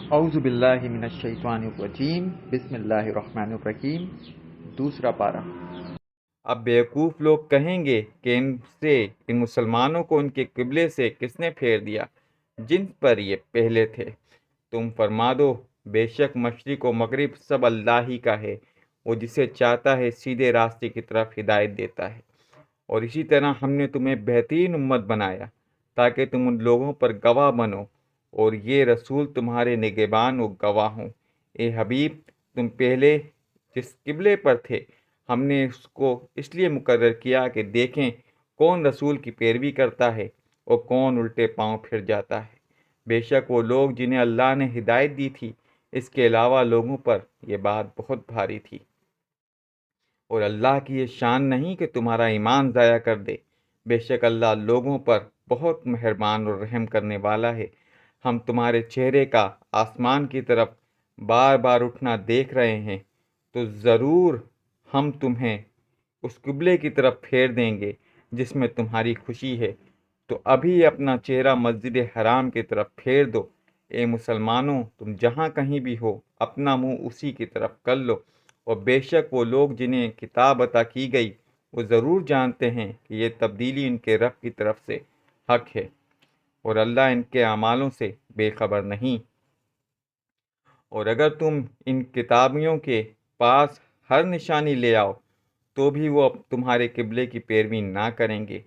اعوذ باللہ من الشیطان الرجیم بسم اللہ الرحمن الرحیم۔ دوسرا پارہ۔ اب بیوقوف لوگ کہیں گے کہ ان مسلمانوں کو ان کے قبلے سے کس نے پھیر دیا جن پر یہ پہلے تھے۔ تم فرما دو، بے شک مشرق و مغرب سب اللہ ہی کا ہے، وہ جسے چاہتا ہے سیدھے راستے کی طرف ہدایت دیتا ہے۔ اور اسی طرح ہم نے تمہیں بہترین امت بنایا تاکہ تم ان لوگوں پر گواہ بنو، اور یہ رسول تمہارے نگہبان و گواہ ہوں۔ اے حبیب، تم پہلے جس قبلے پر تھے ہم نے اس کو اس لیے مقرر کیا کہ دیکھیں کون رسول کی پیروی کرتا ہے اور کون الٹے پاؤں پھر جاتا ہے۔ بے شک وہ لوگ جنہیں اللہ نے ہدایت دی تھی، اس کے علاوہ لوگوں پر یہ بات بہت بھاری تھی۔ اور اللہ کی یہ شان نہیں کہ تمہارا ایمان ضائع کر دے، بے شک اللہ لوگوں پر بہت مہربان اور رحم کرنے والا ہے۔ ہم تمہارے چہرے کا آسمان کی طرف بار بار اٹھنا دیکھ رہے ہیں، تو ضرور ہم تمہیں اس قبلے کی طرف پھیر دیں گے جس میں تمہاری خوشی ہے، تو ابھی اپنا چہرہ مسجد حرام کی طرف پھیر دو۔ اے مسلمانوں، تم جہاں کہیں بھی ہو اپنا منہ اسی کی طرف کر لو، اور بے شک وہ لوگ جنہیں کتاب عطا کی گئی وہ ضرور جانتے ہیں کہ یہ تبدیلی ان کے رب کی طرف سے حق ہے، اور اللہ ان کے اعمالوں سے بے خبر نہیں۔ اور اگر تم ان کتابیوں کے پاس ہر نشانی لے آؤ تو بھی وہ تمہارے قبلے کی پیروی نہ کریں گے،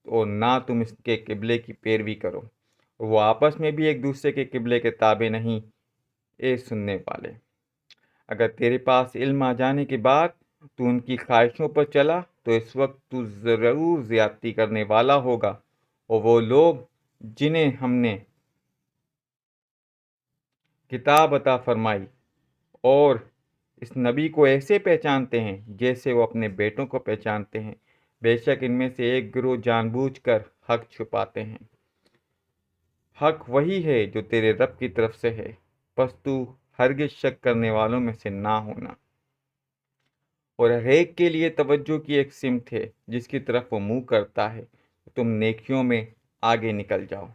اور نہ تم اس کے قبلے کی پیروی کرو۔ وہ آپس میں بھی ایک دوسرے کے قبلے کے تابع نہیں۔ اے سننے والے، اگر تیرے پاس علم آ جانے کے بعد تو ان کی خواہشوں پر چلا تو اس وقت تو ضرور زیادتی کرنے والا ہوگا۔ اور وہ لوگ جنہیں ہم نے کتاب عطا فرمائی اور اس نبی کو ایسے پہچانتے ہیں جیسے وہ اپنے بیٹوں کو پہچانتے ہیں، بے شک ان میں سے ایک گروہ جان بوجھ کر حق چھپاتے ہیں۔ حق وہی ہے جو تیرے رب کی طرف سے ہے، پس تو ہرگز شک کرنے والوں میں سے نہ ہونا۔ اور ہر ایک کے لیے توجہ کی ایک سمت ہے جس کی طرف وہ منہ کرتا ہے، تم نیکیوں میں آگے نکل جاؤ۔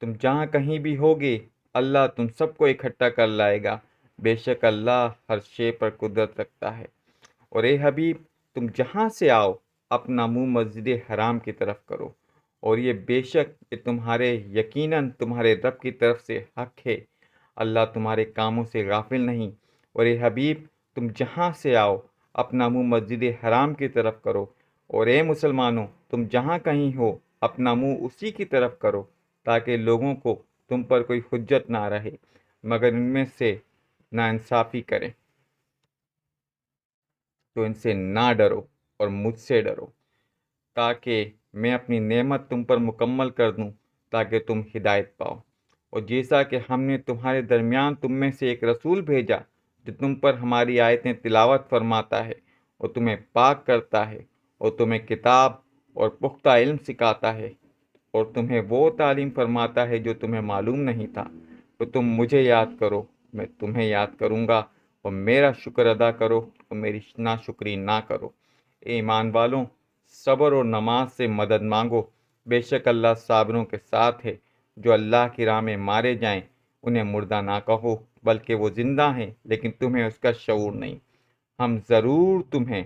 تم جہاں کہیں بھی ہوگے اللہ تم سب کو اکٹھا کر لائے گا، بے شک اللہ ہر شے پر قدرت رکھتا ہے۔ اور اے حبیب، تم جہاں سے آؤ اپنا منہ مسجد حرام کی طرف کرو، اور یہ بے شک کہ تمہارے یقیناً تمہارے رب کی طرف سے حق ہے، اللہ تمہارے کاموں سے غافل نہیں۔ اور اے حبیب، تم جہاں سے آؤ اپنا منہ مسجد حرام کی طرف کرو، اور اے مسلمانوں، تم جہاں کہیں ہو اپنا منہ اسی کی طرف کرو، تاکہ لوگوں کو تم پر کوئی حجت نہ رہے مگر ان میں سے ناانصافی کریں۔ تو ان سے نہ ڈرو اور مجھ سے ڈرو، تاکہ میں اپنی نعمت تم پر مکمل کر دوں تاکہ تم ہدایت پاؤ۔ اور جیسا کہ ہم نے تمہارے درمیان تم میں سے ایک رسول بھیجا جو تم پر ہماری آیتیں تلاوت فرماتا ہے اور تمہیں پاک کرتا ہے اور تمہیں کتاب اور پختہ علم سکھاتا ہے اور تمہیں وہ تعلیم فرماتا ہے جو تمہیں معلوم نہیں تھا، تو تم مجھے یاد کرو، میں تمہیں یاد کروں گا، اور میرا شکر ادا کرو اور میری ناشکری نہ کرو۔ اے ایمان والوں، صبر اور نماز سے مدد مانگو، بے شک اللہ صابروں کے ساتھ ہے۔ جو اللہ کی راہ میں مارے جائیں انہیں مردہ نہ کہو، بلکہ وہ زندہ ہیں لیکن تمہیں اس کا شعور نہیں۔ ہم ضرور تمہیں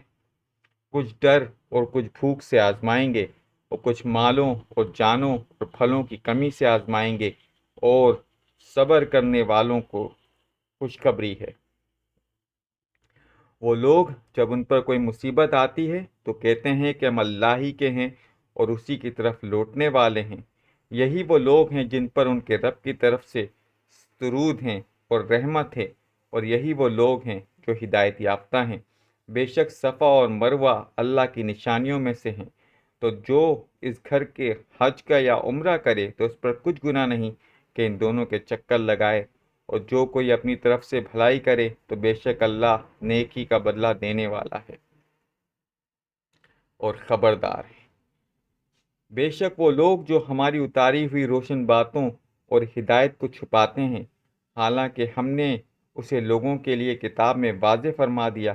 کچھ ڈر اور کچھ بھوک سے آزمائیں گے، اور کچھ مالوں اور جانوں اور پھلوں کی کمی سے آزمائیں گے، اور صبر کرنے والوں کو خوشخبری ہے۔ وہ لوگ جب ان پر کوئی مصیبت آتی ہے تو کہتے ہیں کہ ہم اللہ ہی کے ہیں اور اسی کی طرف لوٹنے والے ہیں۔ یہی وہ لوگ ہیں جن پر ان کے رب کی طرف سے سرود ہیں اور رحمت ہے، اور یہی وہ لوگ ہیں جو ہدایت یافتہ ہیں۔ بے شک صفا اور مروہ اللہ کی نشانیوں میں سے ہیں، تو جو اس گھر کے حج کا یا عمرہ کرے تو اس پر کچھ گناہ نہیں کہ ان دونوں کے چکر لگائے، اور جو کوئی اپنی طرف سے بھلائی کرے تو بے شک اللہ نیکی کا بدلہ دینے والا ہے اور خبردار ہے۔ بے شک وہ لوگ جو ہماری اتاری ہوئی روشن باتوں اور ہدایت کو چھپاتے ہیں، حالانکہ ہم نے اسے لوگوں کے لیے کتاب میں واضح فرما دیا،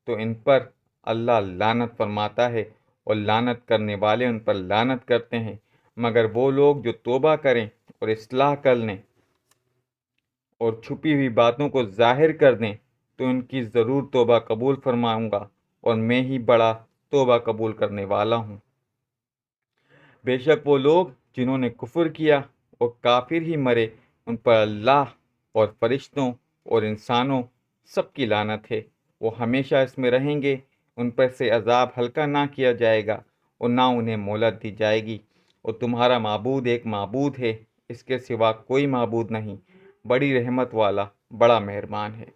تو ان پر اللہ لعنت فرماتا ہے، اور لعنت کرنے والے ان پر لعنت کرتے ہیں، مگر وہ لوگ جو توبہ کریں اور اصلاح کر لیں اور چھپی ہوئی باتوں کو ظاہر کر دیں تو ان کی ضرور توبہ قبول فرماؤں گا، اور میں ہی بڑا توبہ قبول کرنے والا ہوں۔ بے شک وہ لوگ جنہوں نے کفر کیا اور کافر ہی مرے، ان پر اللہ اور فرشتوں اور انسانوں سب کی لعنت ہے۔ وہ ہمیشہ اس میں رہیں گے، ان پر سے عذاب ہلکا نہ کیا جائے گا اور نہ انہیں مہلت دی جائے گی۔ اور تمہارا معبود ایک معبود ہے، اس کے سوا کوئی معبود نہیں، بڑی رحمت والا، بڑا مہربان ہے۔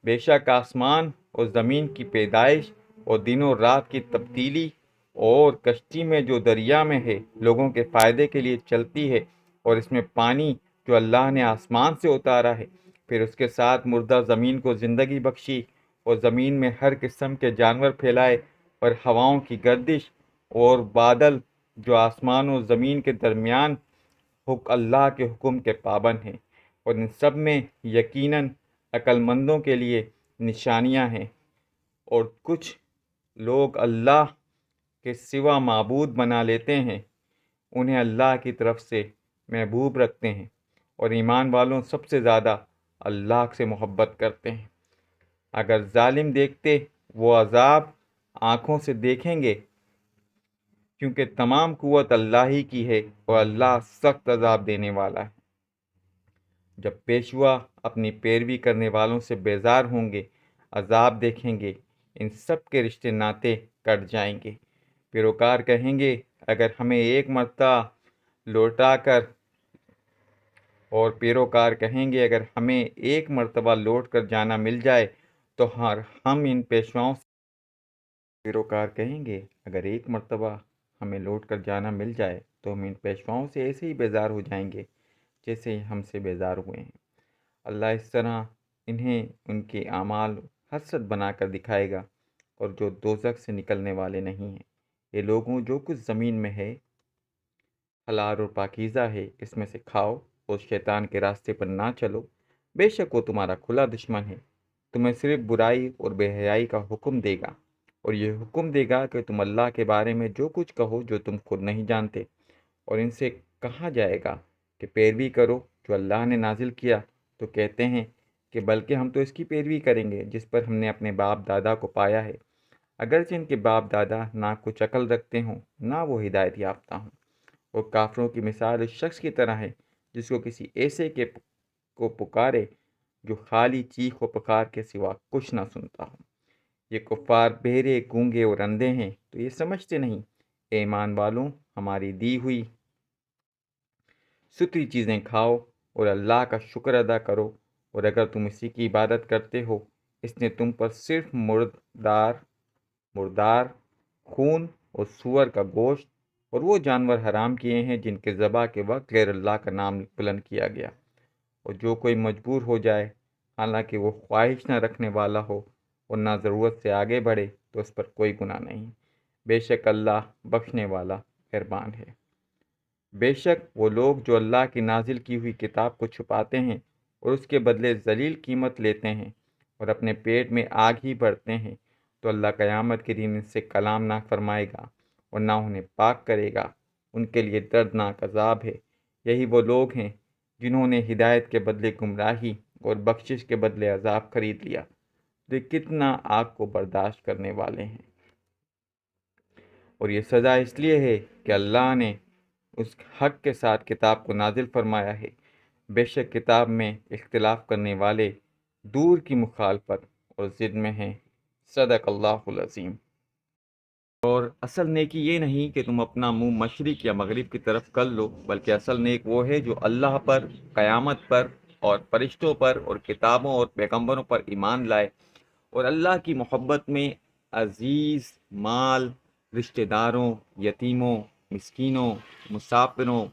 بے شک آسمان اور زمین کی پیدائش اور دن و رات کی تبدیلی اور کشتی میں جو دریا میں ہے لوگوں کے فائدے کے لیے چلتی ہے، اور اس میں پانی جو اللہ نے آسمان سے اتارا ہے، پھر اس کے ساتھ مردہ زمین کو زندگی بخشی، اور زمین میں ہر قسم کے جانور پھیلائے، اور ہواؤں کی گردش اور بادل جو آسمان و زمین کے درمیان اللہ کے حکم کے پابند ہیں، اور ان سب میں یقیناً عقل مندوں کے لیے نشانیاں ہیں۔ اور کچھ لوگ اللہ کے سوا معبود بنا لیتے ہیں، انہیں اللہ کی طرف سے محبوب رکھتے ہیں، اور ایمان والوں سب سے زیادہ اللہ سے محبت کرتے ہیں۔ اگر ظالم دیکھتے وہ عذاب آنکھوں سے دیکھیں گے، کیونکہ تمام قوت اللہ ہی کی ہے اور اللہ سخت عذاب دینے والا ہے۔ جب پیشوا اپنی پیروی کرنے والوں سے بیزار ہوں گے، عذاب دیکھیں گے، ان سب کے رشتے ناطے کٹ جائیں گے۔ پیروکار کہیں گے اگر ہمیں ایک مرتبہ لوٹا کر اور پیروکار کہیں گے اگر ہمیں ایک مرتبہ لوٹ کر جانا مل جائے تو ہم ان پیشواؤں سے پیروکار کہیں گے اگر ایک مرتبہ ہمیں لوٹ کر جانا مل جائے تو ہم ان پیشواؤں سے ایسے ہی بیزار ہو جائیں گے جیسے ہم سے بیزار ہوئے ہیں۔ اللہ اس طرح انہیں ان کے اعمال حسرت بنا کر دکھائے گا، اور جو دوزخ سے نکلنے والے نہیں ہیں۔ یہ لوگوں جو کچھ زمین میں ہے حلال اور پاکیزہ ہے، اس میں سے کھاؤ اور شیطان کے راستے پر نہ چلو، بے شک وہ تمہارا کھلا دشمن ہے۔ تمہیں صرف برائی اور بے حیائی کا حکم دے گا، اور یہ حکم دے گا کہ تم اللہ کے بارے میں جو کچھ کہو جو تم خود نہیں جانتے، اور ان سے کہا جائے گا کہ پیروی کرو جو اللہ نے نازل کیا، تو کہتے ہیں کہ بلکہ ہم تو اس کی پیروی کریں گے جس پر ہم نے اپنے باپ دادا کو پایا ہے، اگرچہ ان کے باپ دادا نہ کچھ عقل رکھتے ہوں نہ وہ ہدایت یافتہ ہوں۔ اور کافروں کی مثال اس شخص کی طرح ہے جس کو کسی ایسے کو پکارے جو خالی چیخ و پکار کے سوا کچھ نہ سنتا ہو۔ یہ کفار بہرے، گونگے اور اندھے ہیں تو یہ سمجھتے نہیں۔ اے ایمان والوں، ہماری دی ہوئی ستری چیزیں کھاؤ اور اللہ کا شکر ادا کرو، اور اگر تم اسی کی عبادت کرتے ہو، اس نے تم پر صرف مردار خون اور سور کا گوشت اور وہ جانور حرام کیے ہیں جن کے ذبح کے وقت غیر اللہ کا نام بلند کیا گیا۔ اور جو کوئی مجبور ہو جائے، حالانکہ وہ خواہش نہ رکھنے والا ہو اور نہ ضرورت سے آگے بڑھے، تو اس پر کوئی گناہ نہیں۔ بے شک اللہ بخشنے والا مہربان ہے۔ بے شک وہ لوگ جو اللہ کی نازل کی ہوئی کتاب کو چھپاتے ہیں اور اس کے بدلے ذلیل قیمت لیتے ہیں اور اپنے پیٹ میں آگ ہی بھرتے ہیں، تو اللہ قیامت کے دن ان سے کلام نہ فرمائے گا اور نہ انہیں پاک کرے گا۔ ان کے لیے دردناک عذاب ہے۔ یہی وہ لوگ ہیں جنہوں نے ہدایت کے بدلے گمراہی اور بخشش کے بدلے عذاب خرید لیا، جو کتنا آگ کو برداشت کرنے والے ہیں۔ اور یہ سزا اس لیے ہے کہ اللہ نے اس حق کے ساتھ کتاب کو نازل فرمایا ہے۔ بے شک کتاب میں اختلاف کرنے والے دور کی مخالفت اور ضد میں ہیں۔ صدق اللہ العظیم۔ اور اصل نیکی یہ نہیں کہ تم اپنا منہ مشرق یا مغرب کی طرف کر لو، بلکہ اصل نیک وہ ہے جو اللہ پر، قیامت پر اور فرشتوں پر اور کتابوں اور پیغمبروں پر ایمان لائے، اور اللہ کی محبت میں عزیز مال، رشتہ داروں، یتیموں، مسکینوں، مسافروں،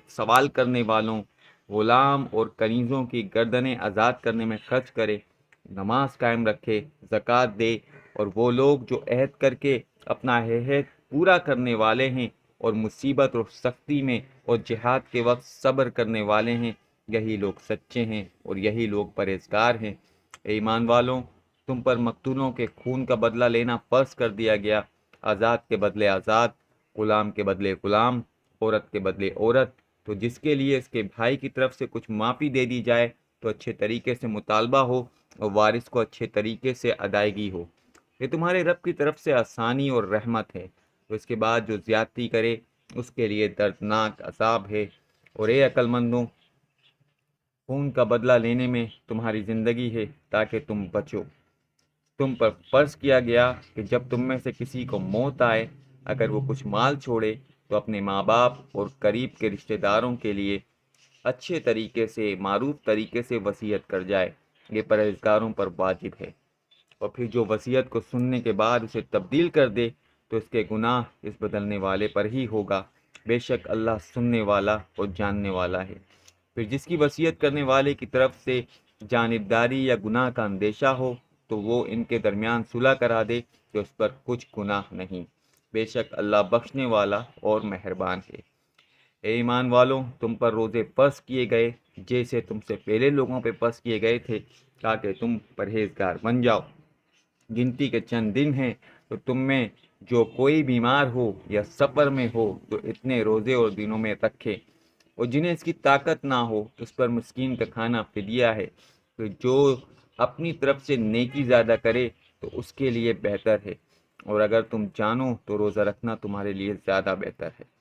سوال کرنے والوں، غلام اور کنیزوں کی گردنیں آزاد کرنے میں خرچ کرے، نماز قائم رکھے، زکوٰۃ دے، اور وہ لوگ جو عہد کر کے اپنا عہد پورا کرنے والے ہیں اور مصیبت اور سختی میں اور جہاد کے وقت صبر کرنے والے ہیں، یہی لوگ سچے ہیں اور یہی لوگ پرہیزگار ہیں۔ اے ایمان والوں، تم پر مقتولوں کے خون کا بدلہ لینا فرض کر دیا گیا، آزاد کے بدلے آزاد، غلام کے بدلے غلام، عورت کے بدلے عورت، تو جس کے لیے اس کے بھائی کی طرف سے کچھ معافی دے دی جائے تو اچھے طریقے سے مطالبہ ہو اور وارث کو اچھے طریقے سے ادائیگی ہو۔ یہ تمہارے رب کی طرف سے آسانی اور رحمت ہے۔ تو اس کے بعد جو زیادتی کرے اس کے لیے دردناک عذاب ہے۔ اور اے عقل مندوں، خون کا بدلہ لینے میں تمہاری زندگی ہے تاکہ تم بچو۔ تم پر فرض کیا گیا کہ جب تم میں سے کسی کو موت آئے، اگر وہ کچھ مال چھوڑے تو اپنے ماں باپ اور قریب کے رشتہ داروں کے لیے اچھے طریقے سے، معروف طریقے سے وصیت کر جائے۔ یہ پرہیزگاروں پر واجب ہے۔ اور پھر جو وصیت کو سننے کے بعد اسے تبدیل کر دے تو اس کے گناہ اس بدلنے والے پر ہی ہوگا۔ بے شک اللہ سننے والا اور جاننے والا ہے۔ پھر جس کی وصیت کرنے والے کی طرف سے جانبداری یا گناہ کا اندیشہ ہو تو وہ ان کے درمیان صلح کرا دے کہ اس پر کچھ گناہ نہیں۔ بے شک اللہ بخشنے والا اور مہربان ہے۔ اے ایمان والوں، تم پر روزے فرض کیے گئے جیسے تم سے پہلے لوگوں پہ فرض کیے گئے تھے تاکہ تم پرہیزگار بن جاؤ۔ گنتی کے چند دن ہیں، تو تم میں جو کوئی بیمار ہو یا سفر میں ہو تو اتنے روزے اور دنوں میں رکھے، اور جنہیں اس کی طاقت نہ ہو اس پر مسکین کا کھانا فدیہ ہے۔ تو جو اپنی طرف سے نیکی زیادہ کرے تو اس کے لیے بہتر ہے، اور اگر تم جانو تو روزہ رکھنا تمہارے لیے زیادہ بہتر ہے۔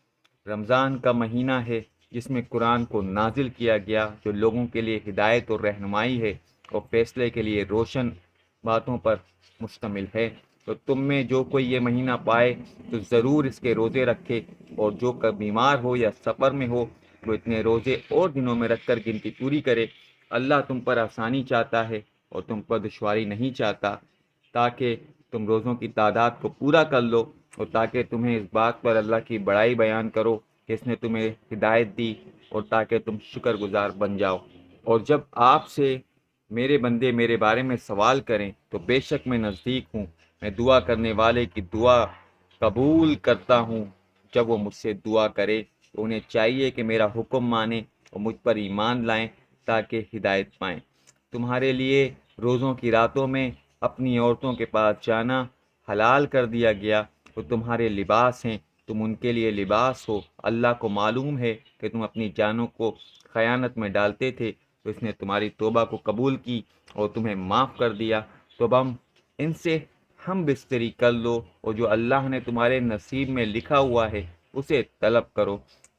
رمضان کا مہینہ ہے جس میں قرآن کو نازل کیا گیا، جو لوگوں کے لیے ہدایت اور رہنمائی ہے اور فیصلے کے لیے روشن باتوں پر مشتمل ہے۔ تو تم میں جو کوئی یہ مہینہ پائے تو ضرور اس کے روزے رکھے، اور جو بیمار ہو یا سفر میں ہو وہ اتنے روزے اور دنوں میں رکھ کر گنتی پوری کرے۔ اللہ تم پر آسانی چاہتا ہے اور تم پر دشواری نہیں چاہتا، تاکہ تم روزوں کی تعداد کو پورا کر لو، اور تاکہ تمہیں اس بات پر اللہ کی بڑائی بیان کرو کہ اس نے تمہیں ہدایت دی، اور تاکہ تم شکر گزار بن جاؤ۔ اور جب آپ سے میرے بندے میرے بارے میں سوال کریں تو بے شک میں نزدیک ہوں، میں دعا کرنے والے کی دعا قبول کرتا ہوں۔ جب وہ مجھ سے دعا کرے تو انہیں چاہیے کہ میرا حکم مانیں اور مجھ پر ایمان لائیں تاکہ ہدایت پائیں۔ تمہارے لیے روزوں کی راتوں میں اپنی عورتوں کے پاس جانا حلال کر دیا گیا، وہ تمہارے لباس ہیں، تم ان کے لیے لباس ہو۔ اللہ کو معلوم ہے کہ تم اپنی جانوں کو خیانت میں ڈالتے تھے، تو اس نے تمہاری توبہ کو قبول کی اور تمہیں معاف کر دیا۔ تو اب ان سے ہم بستری کر لو، اور جو اللہ نے تمہارے نصیب میں لکھا ہوا ہے اسے طلب کرو،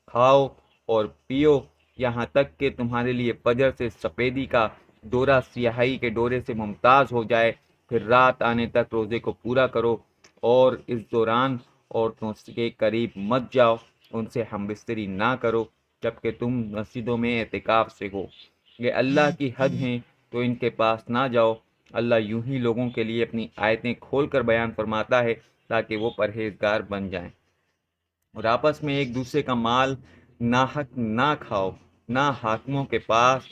کھاؤ اور پیو، یہاں تک کہ تمہارے لیے فجر سے سفیدی کا ڈورا سیاہی کے ڈورے سے ممتاز ہو جائے، پھر رات آنے تک روزے کو پورا کرو، اور اس دوران عورتوں کے قریب مت جاؤ، ان سے ہم بستری نہ کرو جبکہ تم مسجدوں میں اعتکاف سے ہو۔ یہ اللہ کی حد ہیں تو ان کے پاس نہ جاؤ۔ اللہ یوں ہی لوگوں کے لیے اپنی آیتیں کھول کر بیان فرماتا ہے تاکہ وہ پرہیزگار بن جائیں۔ اور آپس میں ایک دوسرے کا مال ناحق نہ کھاؤ، نہ حاکموں کے پاس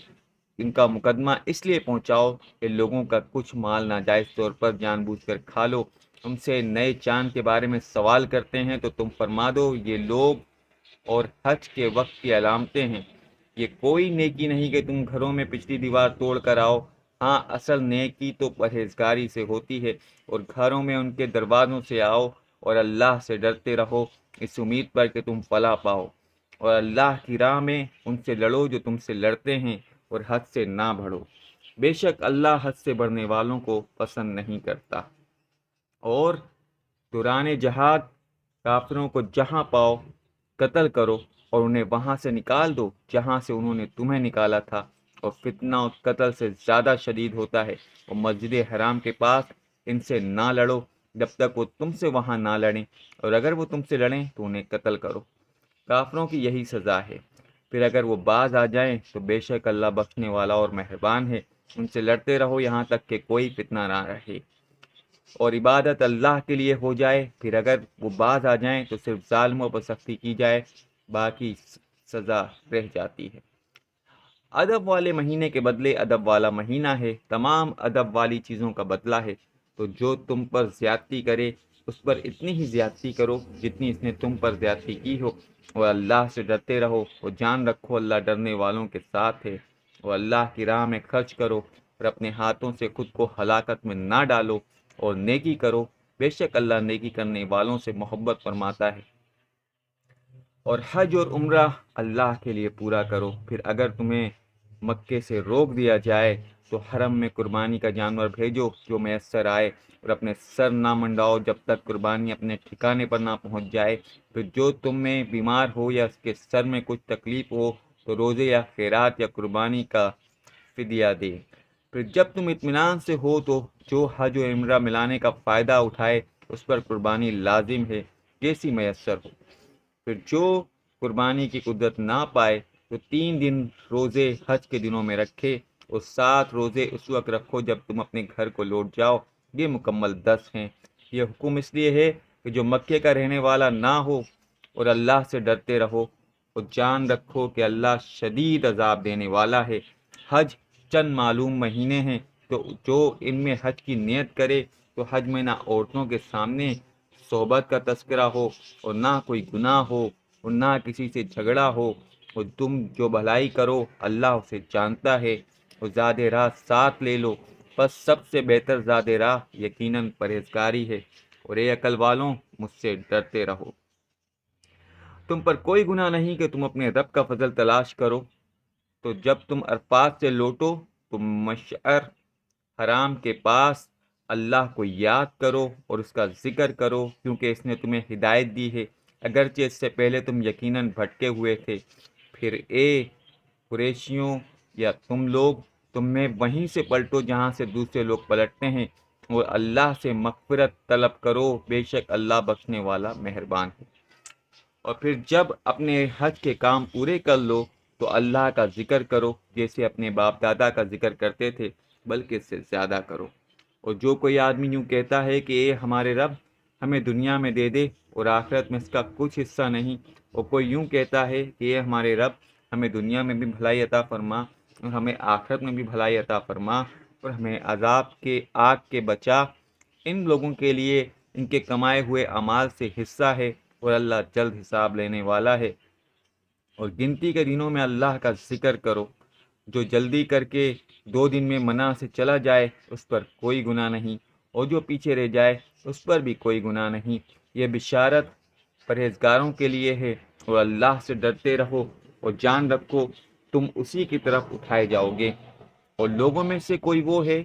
ان کا مقدمہ اس لیے پہنچاؤ کہ لوگوں کا کچھ مال ناجائز طور پر جان بوجھ کر کھا لو۔ تم سے نئے چاند کے بارے میں سوال کرتے ہیں تو تم فرما دو یہ لوگ اور حج کے وقت کی علامتیں ہیں۔ یہ کوئی نیکی نہیں کہ تم گھروں میں پچھلی دیوار توڑ کر آؤ، ہاں اصل نیکی تو پرہیزگاری سے ہوتی ہے، اور گھروں میں ان کے دروازوں سے آؤ اور اللہ سے ڈرتے رہو اس امید پر کہ تم فلاح پاؤ، اور اللہ کی راہ میں ان سے لڑو جو تم سے لڑتے ہیں، اور حد سے نہ بڑھو، بے شک اللہ حد سے بڑھنے والوں کو پسند نہیں کرتا۔ اور دوران جہاد کافروں کو جہاں پاؤ قتل کرو اور انہیں وہاں سے نکال دو جہاں سے انہوں نے تمہیں نکالا تھا، اور فتنہ اور قتل سے زیادہ شدید ہوتا ہے۔ اور مسجد حرام کے پاس ان سے نہ لڑو جب تک وہ تم سے وہاں نہ لڑیں، اور اگر وہ تم سے لڑیں تو انہیں قتل کرو۔ کافروں کی یہی سزا ہے۔ پھر اگر وہ باز آ جائیں تو بے شک اللہ بخشنے والا اور مہربان ہے۔ ان سے لڑتے رہو یہاں تک کہ کوئی فتنہ نہ رہے اور عبادت اللہ کے لیے ہو جائے۔ پھر اگر وہ باز آ جائیں تو صرف ظالموں پر سختی کی جائے، باقی سزا رہ جاتی ہے۔ ادب والے مہینے کے بدلے ادب والا مہینہ ہے، تمام ادب والی چیزوں کا بدلہ ہے۔ تو جو تم پر زیادتی کرے اس پر اتنی ہی زیادتی کرو جتنی اس نے تم پر زیادتی کی ہو، اور اللہ سے ڈرتے رہو، اور جان رکھو اللہ ڈرنے والوں کے ساتھ ہے۔ اور اللہ کی راہ میں خرچ کرو اور اپنے ہاتھوں سے خود کو ہلاکت میں نہ ڈالو، اور نیکی کرو، بے شک اللہ نیکی کرنے والوں سے محبت فرماتا ہے۔ اور حج اور عمرہ اللہ کے لیے پورا کرو۔ پھر اگر تمہیں مکے سے روک دیا جائے تو حرم میں قربانی کا جانور بھیجو جو میسر آئے، اور اپنے سر نہ منڈاؤ جب تک قربانی اپنے ٹھکانے پر نہ پہنچ جائے۔ پھر جو تم میں بیمار ہو یا اس کے سر میں کچھ تکلیف ہو تو روزے یا خیرات یا قربانی کا فدیہ دے۔ پھر جب تم اطمینان سے ہو تو جو حج و عمرہ ملانے کا فائدہ اٹھائے اس پر قربانی لازم ہے، جیسی میسر ہو۔ پھر جو قربانی کی قدرت نہ پائے تو 3 دن روزے حج کے دنوں میں رکھے، اور 7 روزے اس وقت رکھو جب تم اپنے گھر کو لوٹ جاؤ، یہ مکمل 10 ہیں۔ یہ حکم اس لیے ہے کہ جو مکے کا رہنے والا نہ ہو، اور اللہ سے ڈرتے رہو اور جان رکھو کہ اللہ شدید عذاب دینے والا ہے۔ حج چند معلوم مہینے ہیں، تو جو ان میں حج کی نیت کرے تو حج میں نہ عورتوں کے سامنے صحبت کا تذکرہ ہو، اور نہ کوئی گناہ ہو، اور نہ کسی سے جھگڑا ہو، اور تم جو بھلائی کرو اللہ اسے جانتا ہے، اور زاد راہ ساتھ لے لو۔ بس سب سے بہتر زاد راہ یقیناً پرہیزگاری ہے، اور اے عقل والوں مجھ سے ڈرتے رہو۔ تم پر کوئی گناہ نہیں کہ تم اپنے رب کا فضل تلاش کرو، تو جب تم عرفات سے لوٹو تو مشعر حرام کے پاس اللہ کو یاد کرو اور اس کا ذکر کرو، کیونکہ اس نے تمہیں ہدایت دی ہے، اگرچہ اس سے پہلے تم یقیناً بھٹکے ہوئے تھے۔ پھر اے قریشیوں یا تم لوگ، تم میں وہیں سے پلٹو جہاں سے دوسرے لوگ پلٹتے ہیں، اور اللہ سے مغفرت طلب کرو، بے شک اللہ بخشنے والا مہربان ہے۔ اور پھر جب اپنے حج کے کام پورے کر لو تو اللہ کا ذکر کرو، جیسے اپنے باپ دادا کا ذکر کرتے تھے، بلکہ اس سے زیادہ کرو۔ اور جو کوئی آدمی یوں کہتا ہے کہ اے ہمارے رب ہمیں دنیا میں دے دے اور آخرت میں اس کا کچھ حصہ نہیں، اور کوئی یوں کہتا ہے کہ اے ہمارے رب ہمیں دنیا میں بھی بھلائی عطا فرما اور ہمیں آخرت میں بھی بھلائی عطا فرما، اور ہمیں عذاب کے آگ کے بچا، ان لوگوں کے لیے ان کے کمائے ہوئے اعمال سے حصہ ہے، اور اللہ جلد حساب لینے والا ہے۔ اور گنتی کے دنوں میں اللہ کا ذکر کرو، جو جلدی کر کے 2 دن میں منع سے چلا جائے اس پر کوئی گناہ نہیں، اور جو پیچھے رہ جائے اس پر بھی کوئی گناہ نہیں۔ یہ بشارت پرہیزگاروں کے لیے ہے، اور اللہ سے ڈرتے رہو اور جان رکھو تم اسی کی طرف اٹھائے جاؤ گے۔ اور لوگوں میں سے کوئی وہ ہے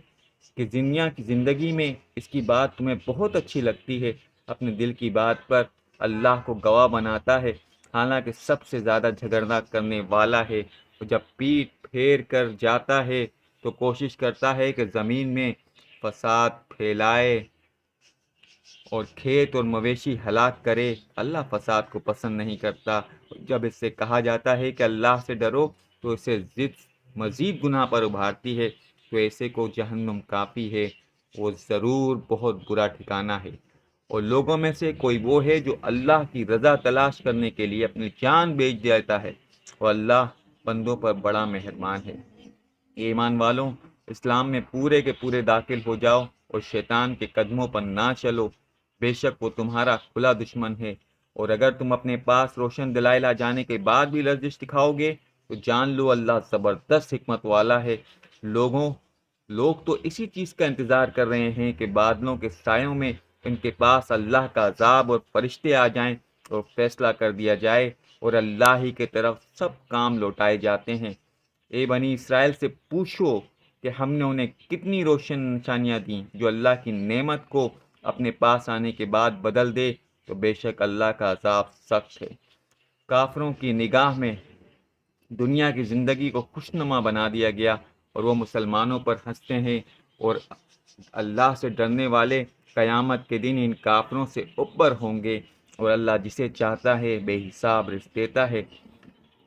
کہ دنیا کی زندگی میں اس کی بات تمہیں بہت اچھی لگتی ہے، اپنے دل کی بات پر اللہ کو گواہ بناتا ہے، حالانکہ سب سے زیادہ جھگڑنا کرنے والا ہے۔ اور جب پیٹ پھیر کر جاتا ہے تو کوشش کرتا ہے کہ زمین میں فساد پھیلائے اور کھیت اور مویشی ہلاک کرے، اللہ فساد کو پسند نہیں کرتا۔ جب اس سے کہا جاتا ہے کہ اللہ سے ڈرو تو اسے مزید گناہ پر ابھارتی ہے، تو ایسے کو جہنم کافی ہے، وہ ضرور بہت برا ٹھکانہ ہے۔ اور لوگوں میں سے کوئی وہ ہے جو اللہ کی رضا تلاش کرنے کے لیے اپنی جان بیچ دیتا ہے، اور اللہ بندوں پر بڑا مہربان ہے۔ ایمان والوں، اسلام میں پورے کے پورے داخل ہو جاؤ اور شیطان کے قدموں پر نہ چلو، بے شک وہ تمہارا کھلا دشمن ہے۔ اور اگر تم اپنے پاس روشن دلائل آ جانے کے بعد بھی لرزش دکھاؤ گے تو جان لو اللہ زبردست حکمت والا ہے۔ لوگ تو اسی چیز کا انتظار کر رہے ہیں کہ بادلوں کے سایوں میں ان کے پاس اللہ کا عذاب اور فرشتے آ جائیں اور فیصلہ کر دیا جائے، اور اللہ ہی کے طرف سب کام لوٹائے جاتے ہیں۔ اے بنی اسرائیل سے پوچھو کہ ہم نے انہیں کتنی روشن نشانیاں دیں، جو اللہ کی نعمت کو اپنے پاس آنے کے بعد بدل دے، تو بے شک اللہ کا عذاب سخت ہے۔ کافروں کی نگاہ میں دنیا کی زندگی کو خوشنما بنا دیا گیا، اور وہ مسلمانوں پر ہنستے ہیں، اور اللہ سے ڈرنے والے قیامت کے دن ان کافروں سے اوپر ہوں گے، اور اللہ جسے چاہتا ہے بے حساب رزق دیتا ہے۔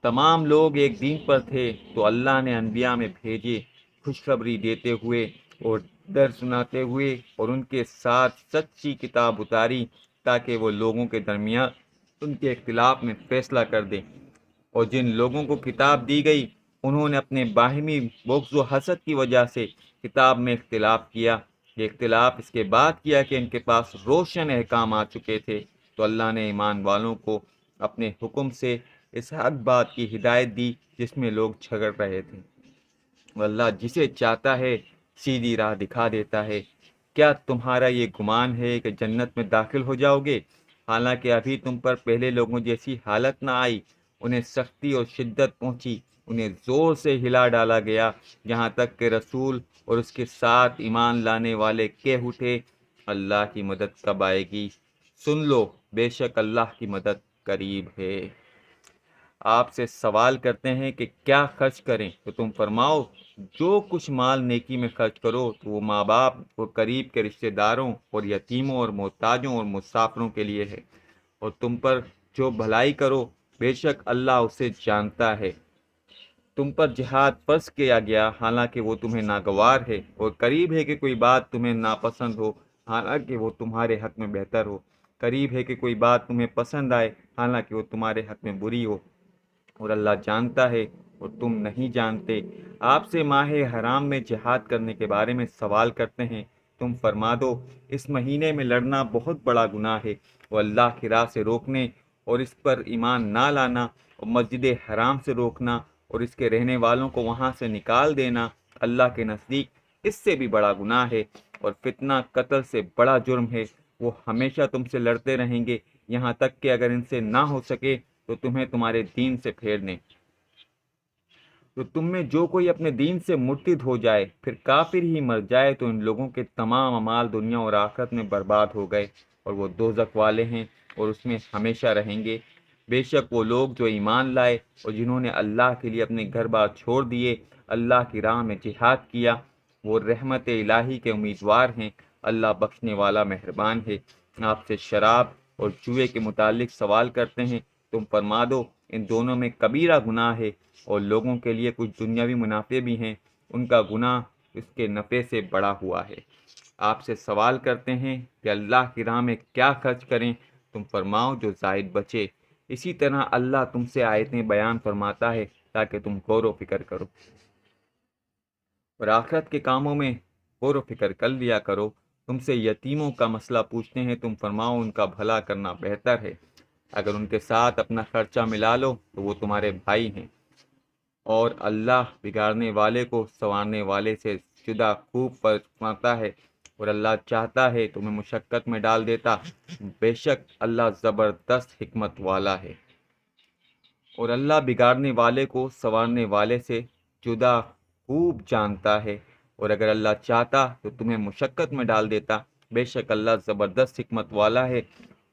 تمام لوگ ایک دین پر تھے تو اللہ نے انبیاء میں بھیجے، خوشخبری دیتے ہوئے اور ڈر سناتے ہوئے، اور ان کے ساتھ سچی کتاب اتاری تاکہ وہ لوگوں کے درمیان ان کے اختلاف میں فیصلہ کر دیں۔ اور جن لوگوں کو کتاب دی گئی انہوں نے اپنے باہمی بغض و حسد کی وجہ سے کتاب میں اختلاف کیا۔ یہ اختلاف اس کے بعد کیا کہ ان کے پاس روشن احکام آ چکے تھے، تو اللہ نے ایمان والوں کو اپنے حکم سے اس حق بات کی ہدایت دی جس میں لوگ جھگڑ رہے تھے، اور اللہ جسے چاہتا ہے سیدھی راہ دکھا دیتا ہے۔ کیا تمہارا یہ گمان ہے کہ جنت میں داخل ہو جاؤ گے، حالانکہ ابھی تم پر پہلے لوگوں جیسی حالت نہ آئی، انہیں سختی اور شدت پہنچی، انہیں زور سے ہلا ڈالا گیا، یہاں تک کہ رسول اور اس کے ساتھ ایمان لانے والے کہہ اٹھے اللہ کی مدد کب آئے گی؟ سن لو، بے شک اللہ کی مدد قریب ہے۔ آپ سے سوال کرتے ہیں کہ کیا خرچ کریں، تو تم فرماؤ جو کچھ مال نیکی میں خرچ کرو تو وہ ماں باپ اور قریب کے رشتہ داروں اور یتیموں اور محتاجوں اور مسافروں کے لیے ہے، اور تم پر جو بھلائی کرو بے شک اللہ اسے جانتا ہے۔ تم پر جہاد فرض کیا گیا حالانکہ وہ تمہیں ناگوار ہے، اور قریب ہے کہ کوئی بات تمہیں ناپسند ہو حالانکہ وہ تمہارے حق میں بہتر ہو، قریب ہے کہ کوئی بات تمہیں پسند آئے حالانکہ وہ تمہارے حق میں بری ہو، اور اللہ جانتا ہے اور تم نہیں جانتے۔ آپ سے ماہ حرام میں جہاد کرنے کے بارے میں سوال کرتے ہیں، تم فرما دو اس مہینے میں لڑنا بہت بڑا گناہ ہے، وہ اللہ کی راہ سے روکنے اور اس پر ایمان نہ لانا اور مسجد حرام سے روکنا اور اس کے رہنے والوں کو وہاں سے نکال دینا اللہ کے نزدیک اس سے بھی بڑا گناہ ہے، اور فتنہ قتل سے بڑا جرم ہے۔ وہ ہمیشہ تم سے لڑتے رہیں گے یہاں تک کہ اگر ان سے نہ ہو سکے تو تمہیں تمہارے دین سے پھیر دیں۔ تو تم میں جو کوئی اپنے دین سے مرتد ہو جائے پھر کافر ہی مر جائے تو ان لوگوں کے تمام اعمال دنیا اور آخرت میں برباد ہو گئے، اور وہ دوزخ والے ہیں اور اس میں ہمیشہ رہیں گے۔ بے شک وہ لوگ جو ایمان لائے اور جنہوں نے اللہ کے لیے اپنے گھر بار چھوڑ دیے، اللہ کی راہ میں جہاد کیا، وہ رحمت الہی کے امیدوار ہیں۔ اللہ بخشنے والا مہربان ہے۔ آپ سے شراب اور جوئے کے متعلق سوال کرتے ہیں، تم فرما دو ان دونوں میں کبیرہ گناہ ہے، اور لوگوں کے لیے کچھ دنیاوی منافع بھی ہیں، ان کا گناہ اس کے نفع سے بڑا ہوا ہے۔ آپ سے سوال کرتے ہیں کہ اللہ کی راہ میں کیا خرچ کریں، تم فرماؤ جو زائد بچے۔ اسی طرح اللہ تم سے آیتیں بیان فرماتا ہے تاکہ تم غور و فکر کرو اور آخرت کے کاموں میں غور و فکر کر لیا کرو۔ تم سے یتیموں کا مسئلہ پوچھتے ہیں، تم فرماؤ ان کا بھلا کرنا بہتر ہے، اگر ان کے ساتھ اپنا خرچہ ملا لو تو وہ تمہارے بھائی ہیں، اور اللہ بگاڑنے والے کو سنوارنے والے سے جدا خوب فرماتا ہے، اور اللہ چاہتا ہے تمہیں مشقت میں ڈال دیتا، بے شک اللہ زبردست حکمت والا ہے۔ اور اللہ بگاڑنے والے کو سنوارنے والے سے جدا خوب جانتا ہے، اور اگر اللہ چاہتا تو تمہیں مشقت میں ڈال دیتا، بے شک اللہ زبردست حکمت والا ہے۔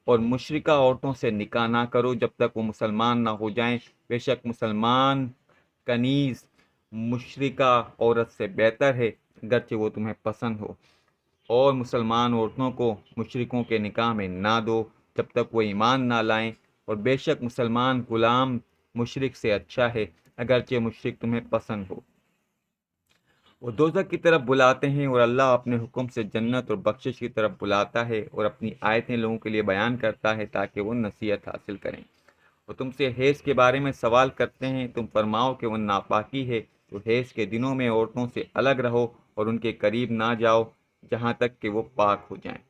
اور مشرکہ عورتوں سے نکاح نہ کرو جب تک وہ مسلمان نہ ہو جائیں، بے شک مسلمان کنیز مشرکہ عورت سے بہتر ہے اگرچہ وہ تمہیں پسند ہو، اور مسلمان عورتوں کو مشرکوں کے نکاح میں نہ دو جب تک وہ ایمان نہ لائیں، اور بے شک مسلمان غلام مشرک سے اچھا ہے اگرچہ مشرک تمہیں پسند ہو۔ وہ دوزخ کی طرف بلاتے ہیں اور اللہ اپنے حکم سے جنت اور بخشش کی طرف بلاتا ہے اور اپنی آیتیں لوگوں کے لیے بیان کرتا ہے تاکہ وہ نصیحت حاصل کریں۔ وہ تم سے حیض کے بارے میں سوال کرتے ہیں، تم فرماؤ کہ وہ ناپاکی ہے، تو حیض کے دنوں میں عورتوں سے الگ رہو اور ان کے قریب نہ جاؤ جہاں تک کہ وہ پاک ہو جائیں،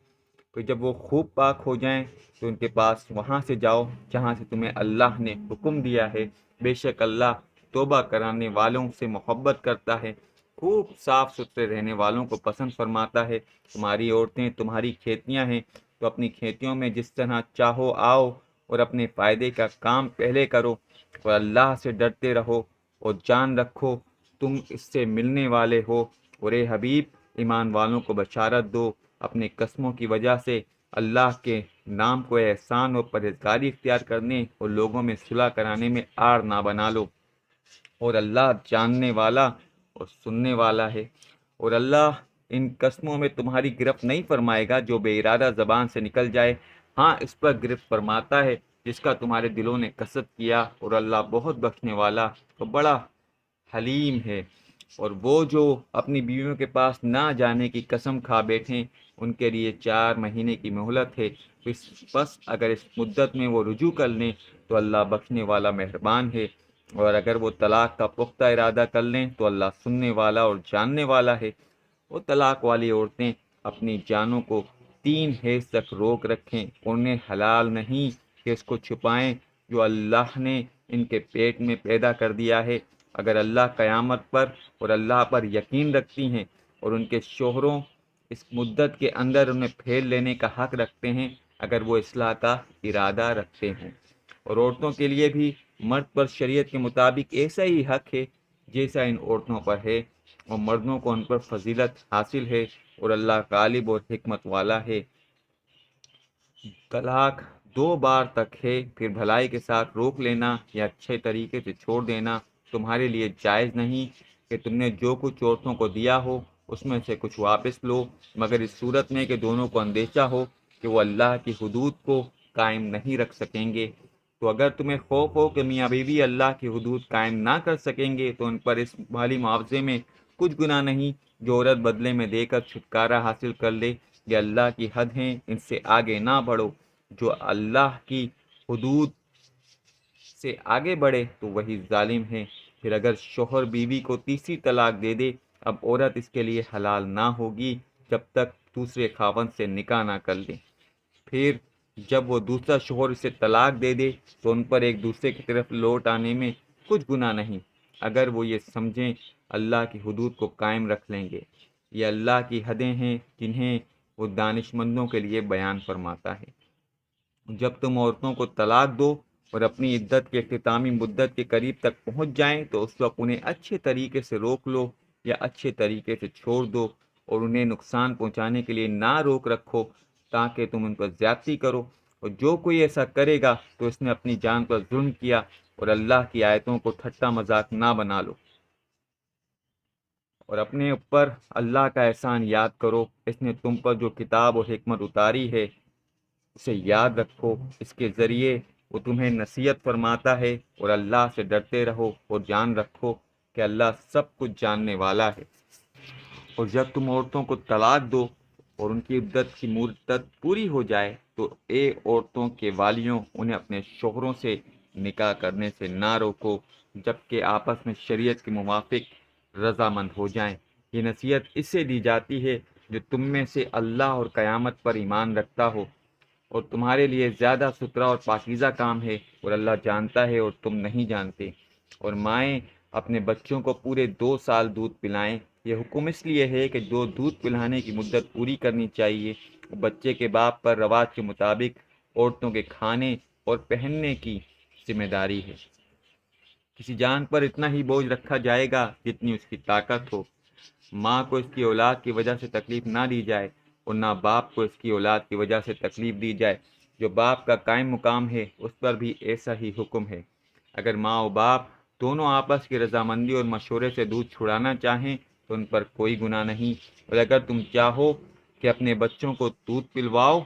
پھر جب وہ خوب پاک ہو جائیں تو ان کے پاس وہاں سے جاؤ جہاں سے تمہیں اللہ نے حکم دیا ہے، بے شک اللہ توبہ کرانے والوں سے محبت کرتا ہے، خوب صاف ستھرے رہنے والوں کو پسند فرماتا ہے۔ تمہاری عورتیں تمہاری کھیتیاں ہیں، تو اپنی کھیتیوں میں جس طرح چاہو آؤ اور اپنے فائدے کا کام پہلے کرو، اور اللہ سے ڈرتے رہو اور جان رکھو تم اس سے ملنے والے ہو، اور اے حبیب ایمان والوں کو بشارت دو اپنے قسموں کی وجہ سے اللہ کے نام کو احسان اور پرہیزگاری اختیار کرنے اور لوگوں میں صلح کرانے میں آڑ نہ بنا لو، اور اللہ جاننے والا اور سننے والا ہے۔ اور اللہ ان قسموں میں تمہاری گرفت نہیں فرمائے گا جو بے ارادہ زبان سے نکل جائے، ہاں اس پر گرفت فرماتا ہے جس کا تمہارے دلوں نے قصد کیا، اور اللہ بہت بخشنے والا اور بڑا حلیم ہے۔ اور وہ جو اپنی بیویوں کے پاس نہ جانے کی قسم کھا بیٹھیں ان کے لیے 4 مہینے کی مہلت ہے، بس اگر اس مدت میں وہ رجوع کر لیں تو اللہ بخشنے والا مہربان ہے، اور اگر وہ طلاق کا پختہ ارادہ کر لیں تو اللہ سننے والا اور جاننے والا ہے۔ وہ طلاق والی عورتیں اپنی جانوں کو 3 حیض تک روک رکھیں، انہیں حلال نہیں کہ اس کو چھپائیں جو اللہ نے ان کے پیٹ میں پیدا کر دیا ہے، اگر اللہ قیامت پر اور اللہ پر یقین رکھتی ہیں اور ان کے شوہروں اس مدت کے اندر انہیں پھیر لینے کا حق رکھتے ہیں اگر وہ اصلاح کا ارادہ رکھتے ہوں۔ اور عورتوں کے لیے بھی مرد پر شریعت کے مطابق ایسا ہی حق ہے جیسا ان عورتوں پر ہے، اور مردوں کو ان پر فضیلت حاصل ہے، اور اللہ غالب اور حکمت والا ہے۔ طلاق 2 بار تک ہے، پھر بھلائی کے ساتھ روک لینا یا اچھے طریقے سے چھوڑ دینا تمہارے لیے جائز نہیں کہ تم نے جو کچھ عورتوں کو دیا ہو اس میں سے کچھ واپس لو، مگر اس صورت میں کہ دونوں کو اندیشہ ہو کہ وہ اللہ کی حدود کو قائم نہیں رکھ سکیں گے۔ تو اگر تمہیں خوف ہو کہ میاں بیوی اللہ کی حدود قائم نہ کر سکیں گے تو ان پر اس مالی معاوضے میں کچھ گناہ نہیں جو عورت بدلے میں دے کر چھٹکارا حاصل کر لے۔ یہ اللہ کی حد ہیں، ان سے آگے نہ بڑھو۔ جو اللہ کی حدود سے آگے بڑھے تو وہی ظالم ہے۔ پھر اگر شوہر بیوی کو تیسری طلاق دے دے، اب عورت اس کے لیے حلال نہ ہوگی جب تک دوسرے خاوند سے نکاح نہ کر لے۔ پھر جب وہ دوسرا شوہر اسے طلاق دے دے تو ان پر ایک دوسرے کی طرف لوٹ آنے میں کچھ گناہ نہیں، اگر وہ یہ سمجھیں اللہ کی حدود کو قائم رکھ لیں گے۔ یہ اللہ کی حدیں ہیں جنہیں وہ دانش مندوں کے لیے بیان فرماتا ہے۔ جب تم عورتوں کو طلاق دو اور اپنی عدت کے اختتامی مدت کے قریب تک پہنچ جائیں تو اس وقت انہیں اچھے طریقے سے روک لو یا اچھے طریقے سے چھوڑ دو، اور انہیں نقصان پہنچانے کے لیے نہ روک رکھو تاکہ تم ان پر زیادتی کرو۔ اور جو کوئی ایسا کرے گا تو اس نے اپنی جان پر ظلم کیا، اور اللہ کی آیتوں کو ٹھٹا مذاق نہ بنا لو۔ اور اپنے اوپر اللہ کا احسان یاد کرو، اس نے تم پر جو کتاب اور حکمت اتاری ہے اسے یاد رکھو، اس کے ذریعے وہ تمہیں نصیحت فرماتا ہے، اور اللہ سے ڈرتے رہو اور جان رکھو کہ اللہ سب کچھ جاننے والا ہے۔ اور جب تم عورتوں کو طلاق دو اور ان کی عدت کی مدت پوری ہو جائے تو اے عورتوں کے والیوں انہیں اپنے شوہروں سے نکاح کرنے سے نہ روکو جب کہ آپس میں شریعت کے موافق رضامند ہو جائیں۔ یہ نصیحت اس سے دی جاتی ہے جو تم میں سے اللہ اور قیامت پر ایمان رکھتا ہو، اور تمہارے لیے زیادہ ستھرا اور پاکیزہ کام ہے، اور اللہ جانتا ہے اور تم نہیں جانتے۔ اور مائیں اپنے بچوں کو پورے 2 سال دودھ پلائیں۔ یہ حکم اس لیے ہے کہ جو دودھ پلانے کی مدت پوری کرنی چاہیے، بچے کے باپ پر رواج کے مطابق عورتوں کے کھانے اور پہننے کی ذمہ داری ہے۔ کسی جان پر اتنا ہی بوجھ رکھا جائے گا جتنی اس کی طاقت ہو۔ ماں کو اس کی اولاد کی وجہ سے تکلیف نہ دی جائے، اور نہ باپ کو اس کی اولاد کی وجہ سے تکلیف دی جائے۔ جو باپ کا قائم مقام ہے اس پر بھی ایسا ہی حکم ہے۔ اگر ماں و باپ دونوں آپس کی رضامندی اور مشورے سے دودھ چھڑانا چاہیں تو ان پر کوئی گناہ نہیں، اور اگر تم چاہو کہ اپنے بچوں کو دودھ پلواؤ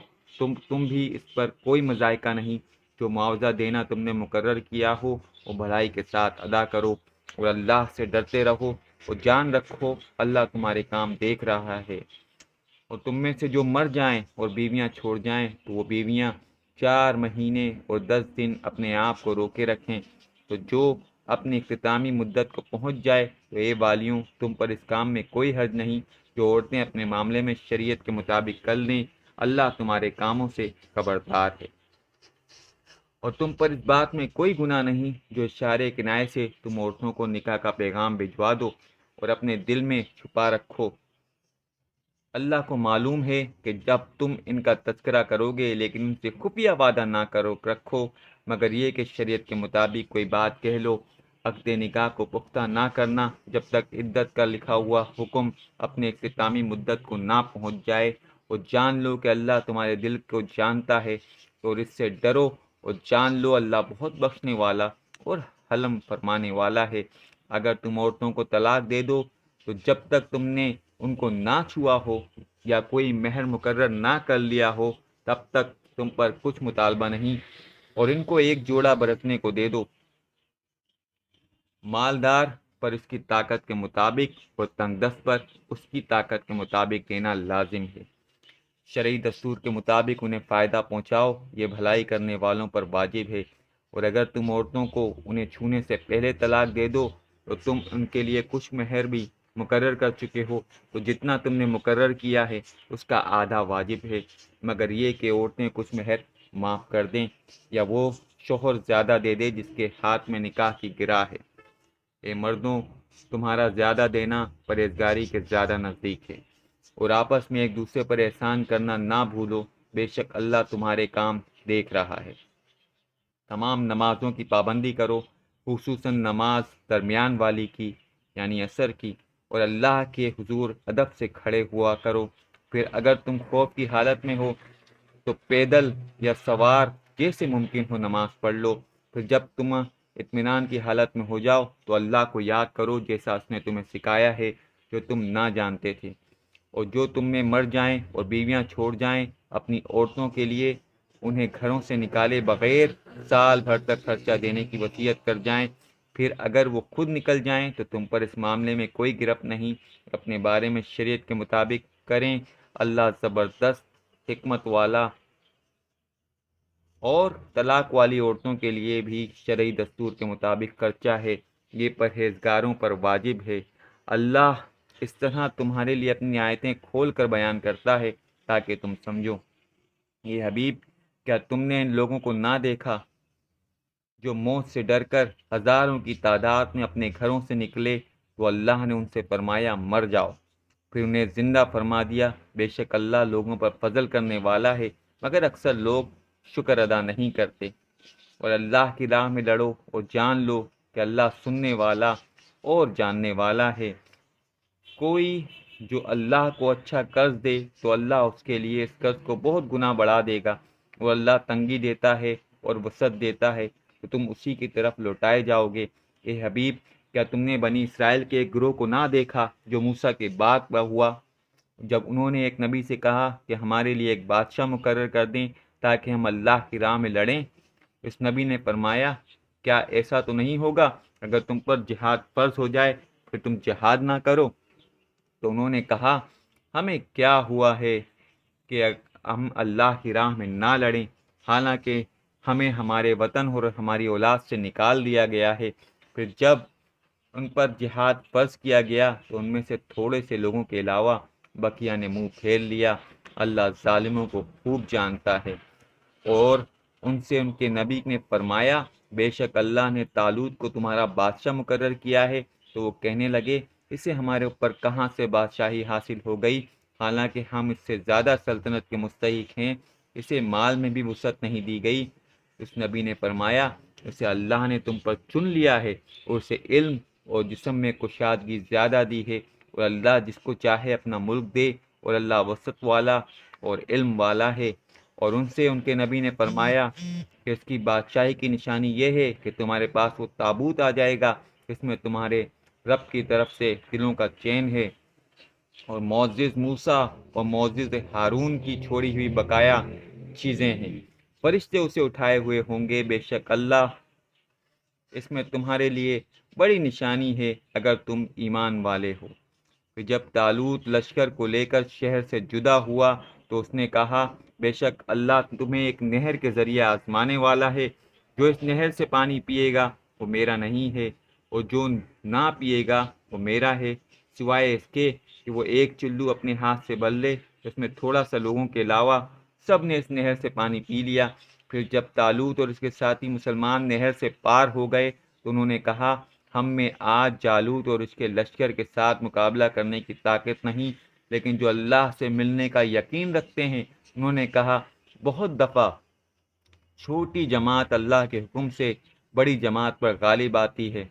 تم بھی اس پر کوئی مذائقہ نہیں۔ جو معاوضہ دینا تم نے مقرر کیا ہو وہ بھلائی کے ساتھ ادا کرو، اور اللہ سے ڈرتے رہو، اور جان رکھو اللہ تمہارے کام دیکھ رہا ہے۔ اور تم میں سے جو مر جائیں اور بیویاں چھوڑ جائیں تو وہ بیویاں 4 مہینے اور 10 دن اپنے آپ کو روکے رکھیں۔ تو جو اپنی اختتامی مدت کو پہنچ جائے تو اے والیوں تم پر اس کام میں کوئی حرج نہیں۔ جو عورتیں اپنے معاملے میں شریعت کے مطابق کر لیں اللہ تمہارے کاموں سے خبردار ہے۔ اور تم پر اس بات میں کوئی گناہ نہیں جو اشارے کنائے سے تم عورتوں کو نکاح کا پیغام بھجوا دو اور اپنے دل میں چھپا رکھو۔ اللہ کو معلوم ہے کہ جب تم ان کا تذکرہ کرو گے لیکن ان سے خفیہ وعدہ نہ رکھو، مگر یہ کہ شریعت کے مطابق کوئی بات کہہ لو۔ عقد نکاح کو پختہ نہ کرنا جب تک عدت کا لکھا ہوا حکم اپنے اختتامی مدت کو نہ پہنچ جائے، اور جان لو کہ اللہ تمہارے دل کو جانتا ہے، اور اس سے ڈرو اور جان لو اللہ بہت بخشنے والا اور حلم فرمانے والا ہے۔ اگر تم عورتوں کو طلاق دے دو تو جب تک تم نے ان کو نہ چھوا ہو یا کوئی مہر مقرر نہ کر لیا ہو تب تک تم پر کچھ مطالبہ نہیں، اور ان کو ایک جوڑا برتنے کو دے دو۔ مالدار پر اس کی طاقت کے مطابق اور تنگ دست پر اس کی طاقت کے مطابق دینا لازم ہے۔ شرعی دستور کے مطابق انہیں فائدہ پہنچاؤ، یہ بھلائی کرنے والوں پر واجب ہے۔ اور اگر تم عورتوں کو انہیں چھونے سے پہلے طلاق دے دو تو تم ان کے لیے کچھ مہر بھی مقرر کر چکے ہو، تو جتنا تم نے مقرر کیا ہے اس کا آدھا واجب ہے، مگر یہ کہ عورتیں کچھ مہر معاف کر دیں یا وہ شوہر زیادہ دے دے جس کے ہاتھ میں نکاح کی گرہ ہے۔ اے مردوں تمہارا زیادہ دینا پرہیزگاری کے زیادہ نزدیک ہے، اور آپس میں ایک دوسرے پر احسان کرنا نہ بھولو۔ بے شک اللہ تمہارے کام دیکھ رہا ہے۔ تمام نمازوں کی پابندی کرو، خصوصاً نماز درمیان والی کی یعنی عصر کی، اور اللہ کے حضور ادب سے کھڑے ہوا کرو۔ پھر اگر تم خوف کی حالت میں ہو تو پیدل یا سوار جیسے ممکن ہو نماز پڑھ لو۔ پھر جب تم اطمینان کی حالت میں ہو جاؤ تو اللہ کو یاد کرو جیسا اس نے تمہیں سکھایا ہے جو تم نہ جانتے تھے، اور جو تم میں مر جائیں اور بیویاں چھوڑ جائیں اپنی عورتوں کے لیے انہیں گھروں سے نکالے بغیر سال بھر تک خرچہ دینے کی وصیت کر جائیں، پھر اگر وہ خود نکل جائیں تو تم پر اس معاملے میں کوئی گرفت نہیں، اپنے بارے میں شریعت کے مطابق کریں۔ اللہ زبردست حکمت والا۔ اور طلاق والی عورتوں کے لیے بھی شرعی دستور کے مطابق خرچہ ہے، یہ پرہیزگاروں پر واجب ہے۔ اللہ اس طرح تمہارے لیے اپنی آیتیں کھول کر بیان کرتا ہے تاکہ تم سمجھو۔ یہ حبیب، کیا تم نے ان لوگوں کو نہ دیکھا جو موت سے ڈر کر ہزاروں کی تعداد میں اپنے گھروں سے نکلے تو اللہ نے ان سے فرمایا مر جاؤ، پھر انہیں زندہ فرما دیا۔ بے شک اللہ لوگوں پر فضل کرنے والا ہے، مگر اکثر لوگ شکر ادا نہیں کرتے۔ اور اللہ کی راہ میں لڑو اور جان لو کہ اللہ سننے والا اور جاننے والا ہے۔ کوئی جو اللہ کو اچھا قرض دے تو اللہ اس کے لیے اس قرض کو بہت گنا بڑھا دے گا، اور اللہ تنگی دیتا ہے اور وسعت دیتا ہے تو تم اسی کی طرف لوٹائے جاؤ گے۔ اے حبیب، کیا تم نے بنی اسرائیل کے ایک گروہ کو نہ دیکھا جو موسیٰ کے بعد ہوا، جب انہوں نے ایک نبی سے کہا کہ ہمارے لیے ایک بادشاہ مقرر کر دیں تاکہ ہم اللہ کی راہ میں لڑیں؟ اس نبی نے فرمایا کیا ایسا تو نہیں ہوگا اگر تم پر جہاد فرض ہو جائے پھر تم جہاد نہ کرو؟ تو انہوں نے کہا ہمیں کیا ہوا ہے کہ ہم اللہ کی راہ میں نہ لڑیں، حالانکہ ہمیں ہمارے وطن اور ہماری اولاد سے نکال دیا گیا ہے۔ پھر جب ان پر جہاد فرض کیا گیا تو ان میں سے تھوڑے سے لوگوں کے علاوہ بقیہ نے منہ پھیر لیا۔ اللہ ظالموں کو خوب جانتا ہے۔ اور ان سے ان کے نبی نے فرمایا بے شک اللہ نے طالوت کو تمہارا بادشاہ مقرر کیا ہے، تو وہ کہنے لگے اسے ہمارے اوپر کہاں سے بادشاہی حاصل ہو گئی، حالانکہ ہم اس سے زیادہ سلطنت کے مستحق ہیں، اسے مال میں بھی وسعت نہیں دی گئی۔ اس نبی نے فرمایا اسے اللہ نے تم پر چن لیا ہے اور اسے علم اور جسم میں کشادگی زیادہ دی ہے، اور اللہ جس کو چاہے اپنا ملک دے، اور اللہ وسعت والا اور علم والا ہے۔ اور ان سے ان کے نبی نے فرمایا کہ اس کی بادشاہی کی نشانی یہ ہے کہ تمہارے پاس وہ تابوت آ جائے گا، اس میں تمہارے رب کی طرف سے دلوں کا چین ہے، اور معزز موسیٰ اور معزز ہارون کی چھوڑی ہوئی بقایا چیزیں ہیں، فرشتے اسے اٹھائے ہوئے ہوں گے۔ بے شک اللہ اس میں تمہارے لیے بڑی نشانی ہے اگر تم ایمان والے ہو۔ پھر جب طالوت لشکر کو لے کر شہر سے جدا ہوا تو اس نے کہا بے شک اللہ تمہیں ایک نہر کے ذریعے آزمانے والا ہے، جو اس نہر سے پانی پیے گا وہ میرا نہیں ہے، اور جو نہ پیے گا وہ میرا ہے، سوائے اس کے کہ وہ ایک چلو اپنے ہاتھ سے بھر لے۔ اس میں تھوڑا سا لوگوں کے علاوہ سب نے اس نہر سے پانی پی لیا۔ پھر جب طالوت اور اس کے ساتھی مسلمان نہر سے پار ہو گئے تو انہوں نے کہا ہم میں آج جالوت اور اس کے لشکر کے ساتھ مقابلہ کرنے کی طاقت نہیں، لیکن جو اللہ سے ملنے کا یقین رکھتے ہیں، انہوں نے کہا بہت دفعہ چھوٹی جماعت اللہ کے حکم سے بڑی جماعت پر غالب آتی ہے،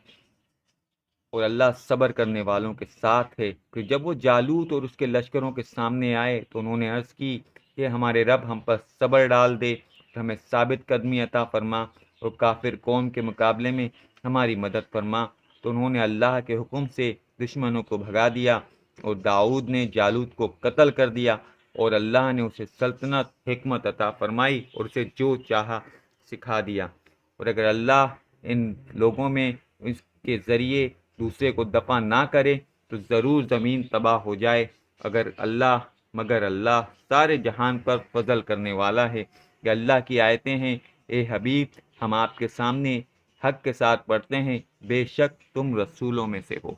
اور اللہ صبر کرنے والوں کے ساتھ ہے۔ پھر جب وہ جالوت اور اس کے لشکروں کے سامنے آئے تو انہوں نے عرض کی کہ ہمارے رب ہم پر صبر ڈال دے، ہمیں ثابت قدمی عطا فرما، اور کافر قوم کے مقابلے میں ہماری مدد فرما۔ تو انہوں نے اللہ کے حکم سے دشمنوں کو بھگا دیا، اور داؤد نے جالوت کو قتل کر دیا، اور اللہ نے اسے سلطنت حکمت عطا فرمائی اور اسے جو چاہا سکھا دیا۔ اور اگر اللہ ان لوگوں میں اس کے ذریعے دوسرے کو دفع نہ کرے تو ضرور زمین تباہ ہو جائے، مگر اللہ سارے جہان پر فضل کرنے والا ہے۔ کہ اللہ کی آیتیں ہیں اے حبیب ہم آپ کے سامنے حق کے ساتھ پڑھتے ہیں، بے شک تم رسولوں میں سے ہو۔